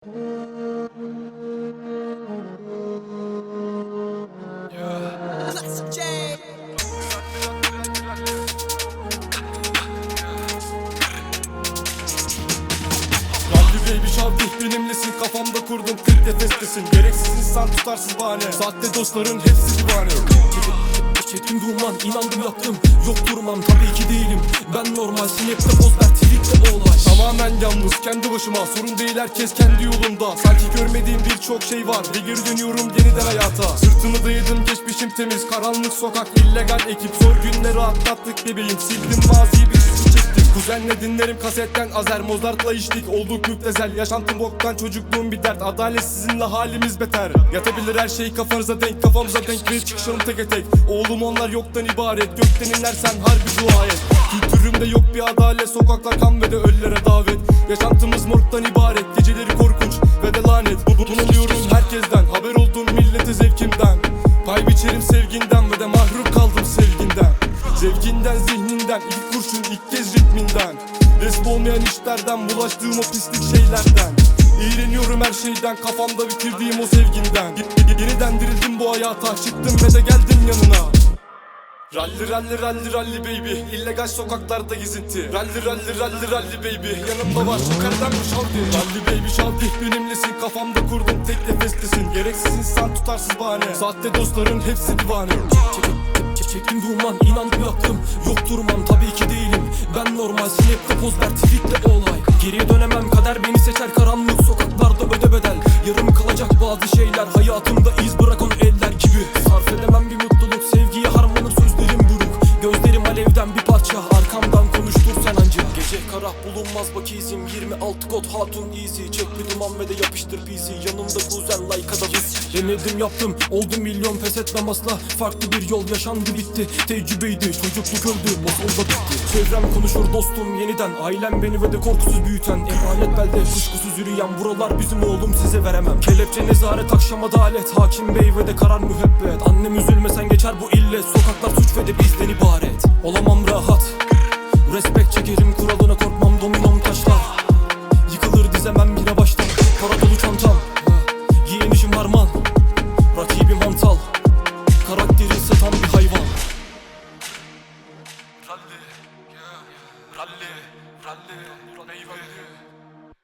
Baby şavdih benimlesin, kafamda kurdum 40 nefestesin. Gereksiz insan, tutarsız bahane, sahte dostların hepsi divane. Çektim duman, inandım yaptım, yok durmam tabii ki değilim. Ben normal, snap'te poster, tweet'te olay. Tamamen yalnız, kendi başıma, sorun değil herkes kendi yolunda. Sanki görmediğim birçok şey var ve geri dönüyorum yeniden hayata. Sırtımı dayadım, geçmişim temiz, karanlık sokak, illegal ekip. Zor günleri atlattık bebeğim, sildim maziyi, bir sürü çektim. Kuzenle dinlerim kasetten Azer, Mozart'la içtik, olduk müptezel. Yaşantım boktan, çocukluğum bir dert, adalet sizinle halimiz beter. Yatabilir her şey kafanıza denk, kafamıza denk ve çıkışalım teke tek. Oğlum onlar yoktan ibaret, gökten inlersen harbi dua et. Kültürümde yok bir adalet, sokaklar kan ve de ölülere davet. Yaşantımız morgdan ibaret, geceleri korkunç ve de lanet. Bunuluyorum herkesten, haber oldum millete zevkimden. Pay biçerim sevginden ve de mahrum kaldım sevginden. Zevkinden, zihninden, ilk kurşun ilk kez ritminden. Resmi olmayan işlerden, bulaştığım o pislik şeylerden. İğreniyorum her şeyden, kafamda bitirdiğim o sevginden. Yeniden dirildim bu hayata, çıktım ve de geldim yanına. Ralli ralli ralli ralli baby, illegal sokaklarda gezinti. Ralli ralli ralli ralli baby, yanımda var şokardan bir şavdi. Ralli baby şavdi benimlesin, kafamda kurdum tek nefestesin. Gereksiz insan, tutarsız bahane, sahte dostların hepsi divane. Çektim duman, inandım yaptım, yok durmam tabii ki değilim. Ben normal, snap'te poz ver, tweet'te olay. Geriye dönemem, kader beni seçer, karanlık sokaklarda öde bedel. Yarım kalacak bazı şeyler, hayatımda iz bırakan eller gibi. Sarf edemem bir mutluluk, sevgiye harmanır sözlerim buruk. Gözlerim alevden bir parça, arkamdan konuştur sen anca. Gece kara bulunmaz bak izim, 26 kod hatun easy. Çek bir duman ve de yapıştır PC, yanımda kuzen like'a da biz. Denedim yaptım, oldum milyon, pes etmem asla. Farklı bir yol yaşandı bitti, tecrübeydi, çocukluk öldü, bozulda bitti. Çevrem konuşur dostum yeniden, ailem beni ve de korkusuz büyüten. Emanet belde kuşkusuz yürüyen, buralar bizim oğlum size veremem. Kelepçe nezaret, akşam adalet, hakim bey ve de karar müebbet. Annem üzülmesen geçer bu illet, sokaklar suç ve de bizden ibaret. Olamam rahat, respekt çekerim kuralına